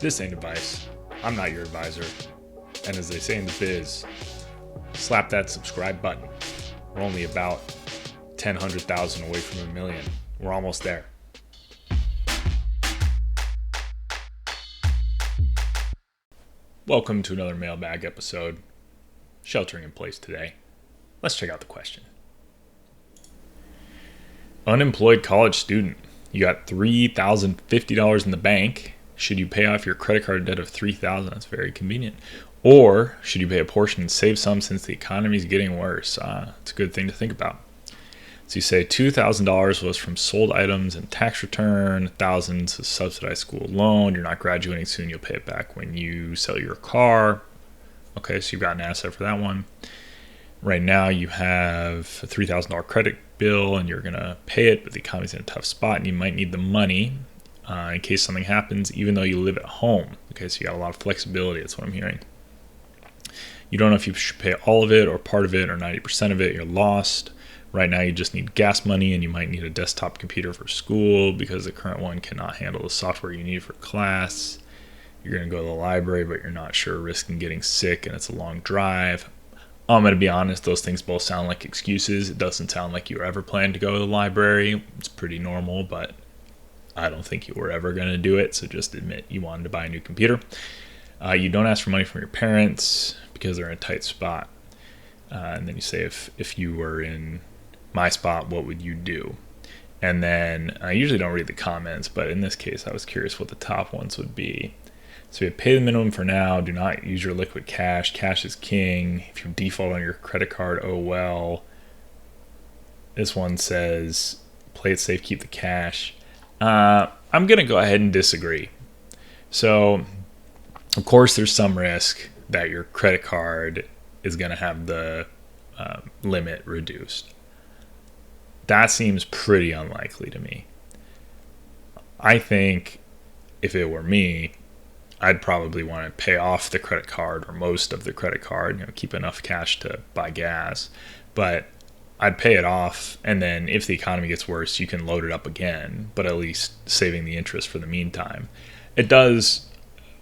This ain't advice. I'm not your advisor. And as they say in the biz, slap that subscribe button. We're only about 100,000 away from a million. We're almost there. Welcome to another mailbag episode. Sheltering in place today. Let's check out the question. Unemployed college student. You got $3,050 in the bank. Should you pay off your credit card debt of $3,000? That's very convenient. Or should you pay a portion and save some since the economy is getting worse? It's a good thing to think about. So you say $2,000 was from sold items and tax return, $1,000 is a subsidized school loan. You're not graduating soon. You'll pay it back when you sell your car. Okay, so you've got an asset for that one. Right now you have a $3,000 credit bill and you're going to pay it, but the economy's in a tough spot and you might need the money in case something happens, even though you live at home. Okay, so you got a lot of flexibility. That's what I'm hearing. You don't know if you should pay all of it or part of it or 90% of it. You're lost. Right now you just need gas money and you might need a desktop computer for school because the current one cannot handle the software you need for class. You're going to go to the library, but you're not sure, risking getting sick, and it's a long drive. I'm going to be honest, those things both sound like excuses. It doesn't sound like you were ever planning to go to the library. It's pretty normal, but I don't think you were ever going to do it, so just admit you wanted to buy a new computer. You don't ask for money from your parents because they're in a tight spot. And then you say, if you were in my spot, what would you do? And then I usually don't read the comments, but in this case, I was curious what the top ones would be. So you pay the minimum for now. Do not use your liquid cash. Cash is king. If you default on your credit card, oh well. This one says, play it safe, keep the cash. I'm going to go ahead and disagree. So, of course, there's some risk that your credit card is going to have the limit reduced. That seems pretty unlikely to me. I think if it were me, I'd probably want to pay off the credit card or most of the credit card, keep enough cash to buy gas. But I'd pay it off, and then if the economy gets worse, you can load it up again, but at least saving the interest for the meantime. It does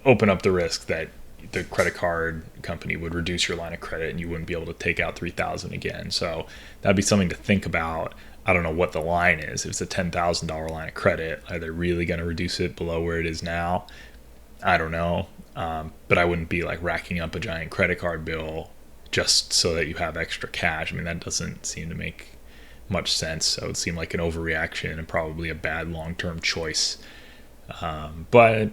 open up the risk that the credit card company would reduce your line of credit and you wouldn't be able to take out $3,000 again. So that'd be something to think about. I don't know what the line is. If it's a $10,000 line of credit, are they really going to reduce it below where it is now? I don't know. But I wouldn't be like racking up a giant credit card bill just so that you have extra cash. I mean, that doesn't seem to make much sense. So it would seem like an overreaction and probably a bad long-term choice. But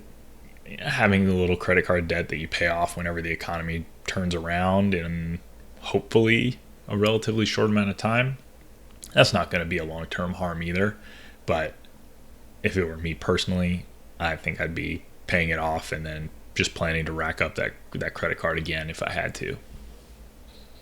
having the little credit card debt that you pay off whenever the economy turns around in hopefully a relatively short amount of time, that's not going to be a long-term harm either. But if it were me personally, I think I'd be paying it off and then just planning to rack up that credit card again if I had to.